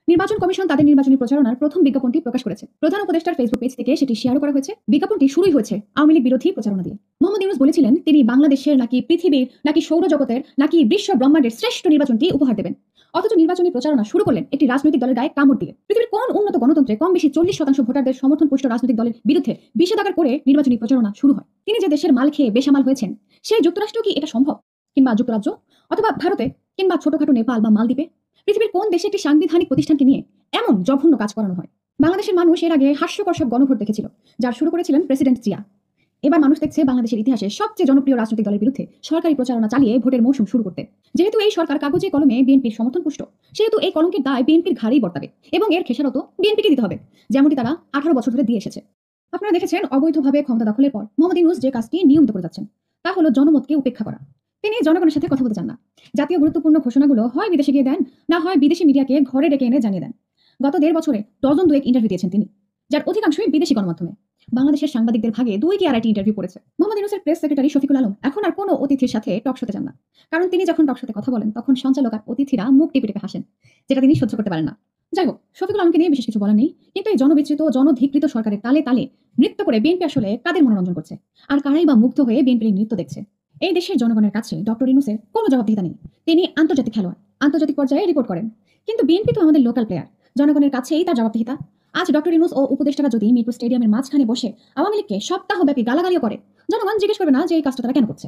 নির্বাচন কমিশন তাদের নির্বাচনী প্রচারণার প্রথম বিজ্ঞাপনটি প্রকাশ করেছে। প্রধান উপদেষ্টার ফেসবুক পেজ থেকে সেটি শেয়ার করা হয়েছে। বিজ্ঞাপনটি শুরুই হয়েছে আওয়ামী লীগ বিরোধী প্রচারণা দিয়ে। মোহাম্মদ ইউনূস বলেছিলেন তিনি বাংলাদেশের নাকি পৃথিবীর নাকি সৌরজগতের নাকি বিশ্ব ব্রহ্মাণ্ডের শ্রেষ্ঠ নির্বাচনটি উপহার দেবেন। অথচ নির্বাচনী প্রচারণা শুরু করলেন একটি রাজনৈতিক দলের গায়ে কামড় দিয়ে। পৃথিবীর কোন উন্নত গণতন্ত্রে কম বেশি 40% ভোটারদের সমর্থন পুষ্ট রাজনৈতিক দলের বিরুদ্ধে বিষেধাগার করে নির্বাচনী প্রচারণা শুরু হয়। তিনি যে দেশের মাল খেয়ে বেসামাল হয়েছেন সেই যুক্তরাষ্ট্র কি এটা সম্ভব? কিংবা যুক্তরাজ্য অথবা ভারতে কিংবা ছোটখাটো নেপাল বা মালদ্বীপে? পৃথিবীর কোন দেশে একটি সাংবিধানিক প্রতিষ্ঠানকে নিয়ে এমন জঘন্য কাজ করানো হয়? বাংলাদেশের মানুষ এর আগে হাস্যকর সব গণভোট দেখেছিল, যার শুরু করেছিলেন প্রেসিডেন্ট জিয়া। এবার মানুষ দেখছে বাংলাদেশের ইতিহাসে সবচেয়ে জনপ্রিয় রাজনৈতিক দলের বিরুদ্ধে সরকারি প্রচারণা চালিয়ে ভোটের মৌসুম শুরু করতে। যেহেতু এই সরকার কাগজে কলমে বিএনপির সমর্থন পুষ্ট, সেহেতু এই কলঙ্কের দায় বিএনপির ঘাড়েই বর্তাবে এবং এর খেসারত বিএনপিকে দিতে হবে, যেমনটি তারা 18 বছর ধরে দিয়ে এসেছে। আপনারা দেখেছেন অবৈধভাবে ক্ষমতা দখলের পর মোহাম্মদ ইউনূস যে কাজটি নিয়মিত করে যাচ্ছেন তা হলো জনমতকে উপেক্ষা করা। তিনি জনগণের সাথে কথা বলতে চান না। জাতীয় গুরুত্বপূর্ণ ঘোষণাগুলো হয় বিদেশে গিয়ে দেন, না হয় বিদেশি মিডিয়াকে ঘরে ডেকে এনে জানিয়ে দেন। গত 1.5 বছরে ডজন দুয়েক ইন্টারভিউ দিয়েছেন তিনি, যার অধিকাংশই বিদেশি গণমাধ্যমে। বাংলাদেশের সাংবাদিকদের ভাগে 2 কি আড়াইটি ইন্টারভিউ করেছে। মোহাম্মদ ইউনূসের প্রেস সেক্রেটারি শফিকুল আলম এখন আর কোনো অতিথির সাথে টক শোতে যান না, কারণ তিনি যখন টক শোতে কথা বলেন তখন সঞ্চালক আর অতিথিরা মুখ টিপে টিপে হাসেন, যেটা তিনি সহ্য করতে পারেন না। যাই হোক, শফিকুল আলমকে নিয়ে বিশেষ কিছু বলার নেই, কিন্তু এই জনবিচ্যুত জনধিকৃত সরকারের তালে তালে নৃত্য করে বিএনপি আসলে কাদের মনোরঞ্জন করছে, আর কারাই বা মুগ্ধ হয়ে বিএনপির নৃত্য দেখছে? এই দেশের জনগণের কাছে ডক্টর ইউনূসের কোনো জবাবদিহিতা নেই। তিনি আন্তর্জাতিক খেলোয়াড়, আন্তর্জাতিক পর্যায়ে রিপোর্ট করেন, কিন্তু বিএনপি তো আমাদের লোকাল প্লেয়ার, জনগণের কাছেই তার জবাবদিহিতা। আজ ডক্টর ইউনূস ও উপদেষ্টারা যদি মিরপুর স্টেডিয়ামের মাঝখানে বসে আওয়ামী লীগকে সপ্তাহব্যাপী গালাগালিও করে, জনগণ জিজ্ঞেস করবে না যে এই কাজটা তারা কেন করছে।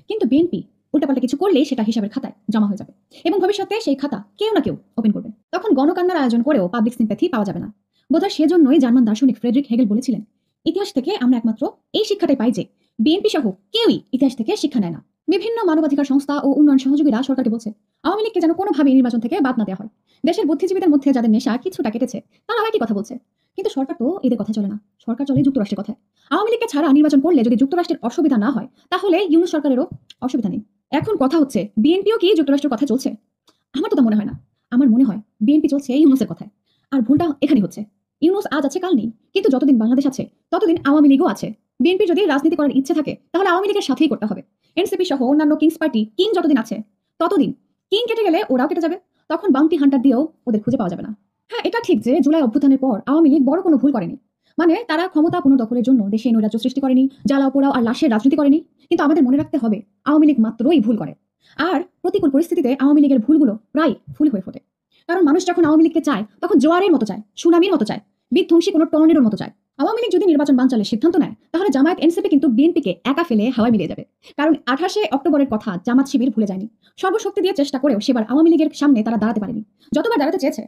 কিন্তু বিএনপি উল্টাপাল্টা কিছু করলেই সেটা হিসাবের খাতায় জমা হয়ে যাবে এবং ভবিষ্যতে সেই খাতা কেউ না কেউ ওপেন করবে। তখন গণকান্নার আয়োজন করেও পাবলিক সিম্প্যাথি পাওয়া যাবে না। বোধহয় সেজন্যই জার্মান দার্শনিক ফ্রেডরিক হেগেল বলেছিলেন, ইতিহাস থেকে আমরা একমাত্র এই শিক্ষাটাই পাই যে বিএনপি সহ কেউই ইতিহাস থেকে শিক্ষা নেয় না। বিভিন্ন মানবাধিকার সংস্থা ও উন্নয়ন সহযোগীরা সরকারকে বলছে আওয়ামী লীগকে যেন কোনোভাবেই নির্বাচন থেকে বাদ না দেওয়া হয়। দেশের বুদ্ধিজীবীদের মধ্যে যাদের নেশা কিছুটা কেটেছে তারা একই কথা বলছে, কিন্তু সরকার তো এদের কথা চলে না, সরকার চলে যুক্তরাষ্ট্রের কথায়। আওয়ামী লীগকে ছাড়া নির্বাচন করলে যদি যুক্তরাষ্ট্রের অসুবিধা না হয়, তাহলে ইউনূস সরকারেরও অসুবিধা নেই। এখন কথা হচ্ছে বিএনপিও কি যুক্তরাষ্ট্রের কথা চলছে? আমার তো তা মনে হয় না। আমার মনে হয় বিএনপি চলছে ইউনূসের কথায়। আর ভুলটা এখানেই হচ্ছে। ইউনূস আজ আছে কাল নেই, কিন্তু যতদিন বাংলাদেশ আছে ততদিন আওয়ামী লীগও আছে। বিএনপি যদি রাজনীতি করার ইচ্ছে থাকে তাহলে আওয়ামী লীগের সাথেই করতে হবে। এনসিপি সহ অন্যান্য কিংস পার্টি কিং যতদিন আছে ততদিন, কিং কেটে গেলে ওরাও কেটে যাবে, তখন বাউন্টি হান্টার দিয়েও ওদের খুঁজে পাওয়া যাবে না। হ্যাঁ, এটা ঠিক যে জুলাই অভ্যুত্থানের পর আওয়ামী লীগ বড় কোনো ভুল করেনি। মানে তারা ক্ষমতা পুনর্দখলের জন্য দেশে নৈরাজ্য সৃষ্টি করেনি, জ্বালাও পোড়াও আর লাশের রাজনীতি করেনি। কিন্তু আমাদের মনে রাখতে হবে আওয়ামী লীগ মাত্রই ভুল করে। আর প্রতিকূল পরিস্থিতিতে আওয়ামী লীগের ভুলগুলো প্রায় ফুল হয়ে ফোটে। কারণ মানুষ যখন আওয়ামী লীগকে চায় তখন জোয়ারের মতো চায়, সুনামির মতো চায়, বিধ্বংসী কোনো টর্নেডোর মতো চায়। আওয়ামী লীগ যদি নির্বাচন বানচালের সিদ্ধান্ত নেয় তাহলে জামায়াত এনসিপি কিন্তু বিএনপিকে একা ফেলে হাওয়ায় মিলিয়ে যাবে। কারণ 28 অক্টোবরের কথা জামাত শিবির ভুলে যায়নি। সর্বশক্তি দিয়ে চেষ্টা করেও সেবার আওয়ামী লীগের সামনে তারা দাঁড়াতে পারেনি। যতবার দাঁড়াতে চেয়েছে